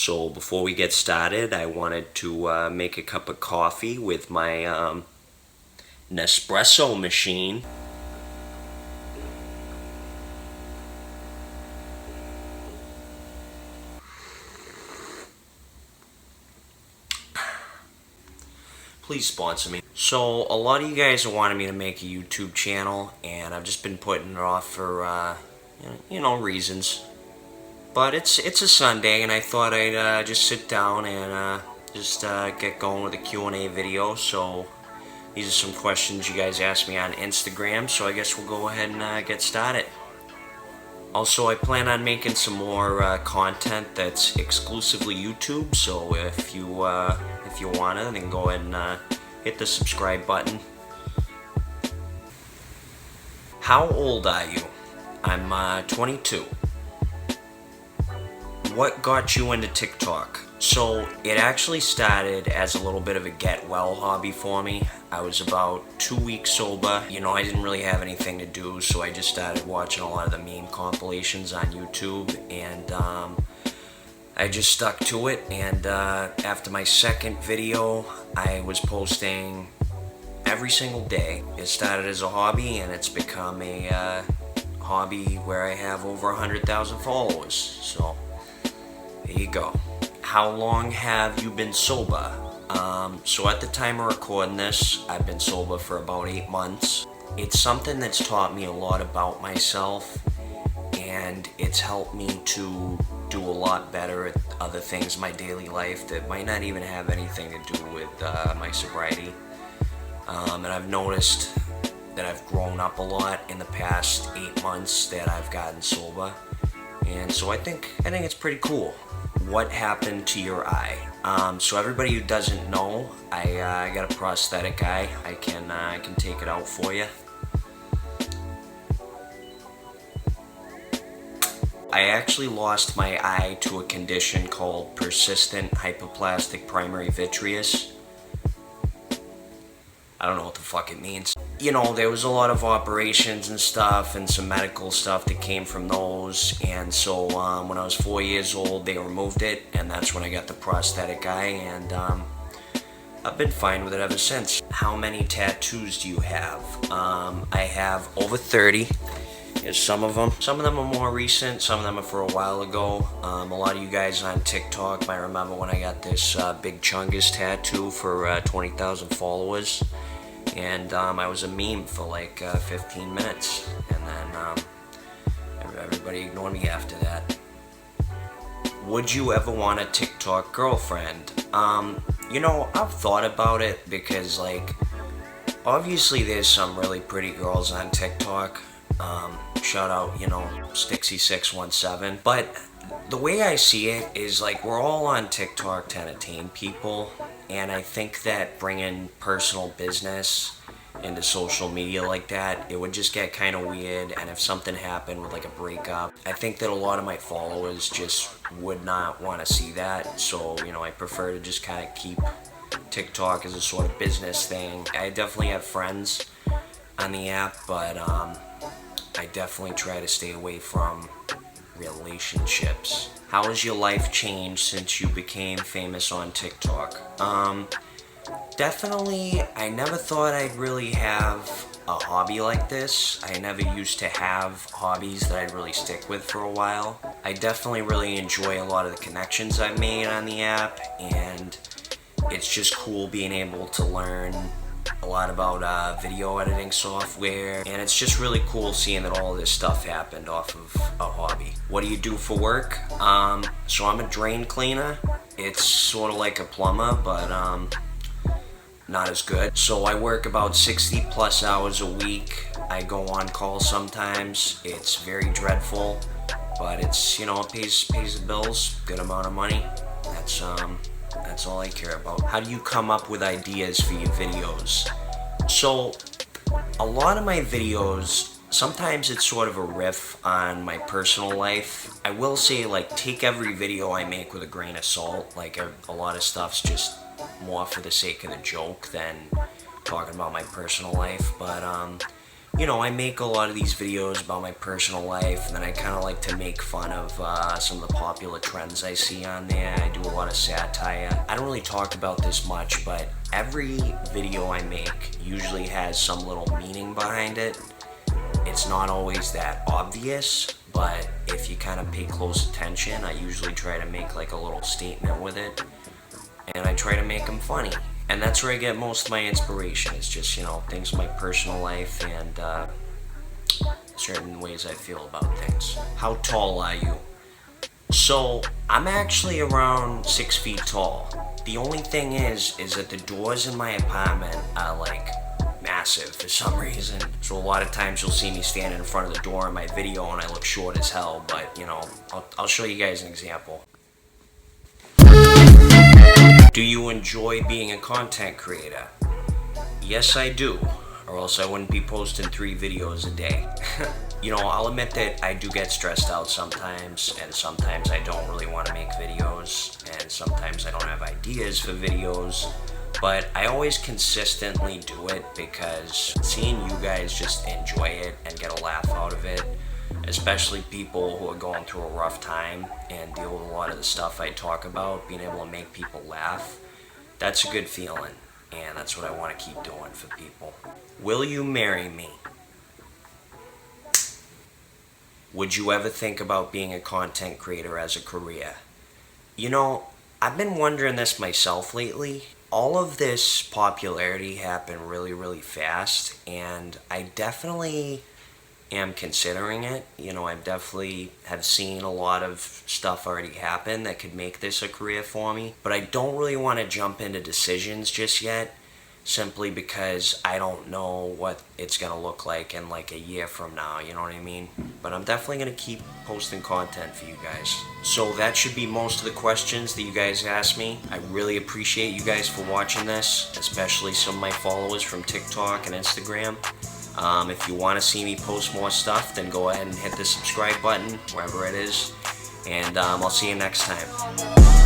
So before we get started, I wanted to make a cup of coffee with my Nespresso machine. Please sponsor me. So a lot of you guys are wanting me to make a YouTube channel, and I've just been putting it off for reasons. But it's a Sunday, and I thought I'd just sit down and just get going with a Q&A video. So these are some questions you guys asked me on Instagram, so I guess we'll go ahead and get started. Also, I plan on making some more content that's exclusively YouTube, so if you want it, then go ahead and hit the subscribe button. How old are you? I'm 22. What got you into TikTok? So it actually started as a little bit of a get well hobby for me. I was about 2 weeks sober. I didn't really have anything to do, so I just started watching a lot of the meme compilations on YouTube, and I just stuck to it. And after my second video, I was posting every single day. It started as a hobby, and it's become a hobby where I have over 100,000 followers. So there you go. How long have you been sober? So at the time of recording this, I've been sober for about 8 months. It's something that's taught me a lot about myself, and it's helped me to do a lot better at other things in my daily life that might not even have anything to do with my sobriety. And I've noticed that I've grown up a lot in the past 8 months that I've gotten sober, and so I think it's pretty cool. What happened to your eye? So everybody who doesn't know, I got a prosthetic eye. I can take it out for you. I actually lost my eye to a condition called persistent hypoplastic primary vitreous. I don't know what the fuck it means. There was a lot of operations and stuff and some medical stuff that came from those, and so when I was 4 years old, they removed it, and that's when I got the prosthetic eye, and I've been fine with it ever since. How many tattoos do you have? I have over 30. Here's some of them. Some of them are more recent, some of them are for a while ago. A lot of you guys on TikTok might remember when I got this Big Chungus tattoo for 20,000 followers. And I was a meme for like 15 minutes, and then everybody ignored me after that. Would you ever want a TikTok girlfriend? I've thought about it because, like, obviously there's some really pretty girls on TikTok. Shout out, Stixy617. But the way I see it is, like, we're all on TikTok to entertain people, and I think that bringing personal business into social media like that, it would just get kind of weird. And if something happened with like a breakup, I think that a lot of my followers just would not want to see that. So I prefer to just kind of keep TikTok as a sort of business thing. I definitely have friends on the app, but I definitely try to stay away from relationships. How has your life changed since you became famous on TikTok? Definitely, I never thought I'd really have a hobby like this. I never used to have hobbies that I'd really stick with for a while. I definitely really enjoy a lot of the connections I've made on the app, and it's just cool being able to learn a lot about video editing software, and it's just really cool seeing that all of this stuff happened off of a hobby. What do you do for work? So I'm a drain cleaner. It's sort of like a plumber, but not as good. So I work about 60 plus hours a week. I go on call sometimes. It's very dreadful, but it's, it pays the bills, good amount of money. That's all I care about. How do you come up with ideas for your videos? So a lot of my videos, sometimes it's sort of a riff on my personal life. I will say, like, take every video I make with a grain of salt. Like, a lot of stuff's just more for the sake of the joke than talking about my personal life. But You know, I make a lot of these videos about my personal life, and then I kind of like to make fun of some of the popular trends I see on there. I do a lot of satire. I don't really talk about this much, but every video I make usually has some little meaning behind it. It's not always that obvious, but if you kind of pay close attention, I usually try to make like a little statement with it, and I try to make them funny. And that's where I get most of my inspiration. It's just, you know, things in my personal life and certain ways I feel about things. How tall are you? So, I'm actually around 6 feet tall. The only thing is that the doors in my apartment are like massive for some reason. So a lot of times you'll see me standing in front of the door in my video and I look short as hell, but you know, I'll show you guys an example. Do you enjoy being a content creator? Yes, I do, or else I wouldn't be posting 3 videos a day. You know, I'll admit that I do get stressed out sometimes, and sometimes I don't really want to make videos, and sometimes I don't have ideas for videos, but I always consistently do it because seeing you guys just enjoy it and get a laugh out of it, especially people who are going through a rough time and deal with a lot of the stuff I talk about, being able to make people laugh, that's a good feeling, and that's what I want to keep doing for people. Will you marry me? Would you ever think about being a content creator as a career? You know, I've been wondering this myself lately. All of this popularity happened really, really fast, and I definitely am considering it. You know, I definitely have seen a lot of stuff already happen that could make this a career for me, but I don't really want to jump into decisions just yet, simply because I don't know what it's going to look like in like a year from now, you know what I mean? But I'm definitely going to keep posting content for you guys. So that should be most of the questions that you guys asked me. I really appreciate you guys for watching this, especially some of my followers from TikTok and Instagram. If you want to see me post more stuff, then go ahead and hit the subscribe button, wherever it is. And I'll see you next time.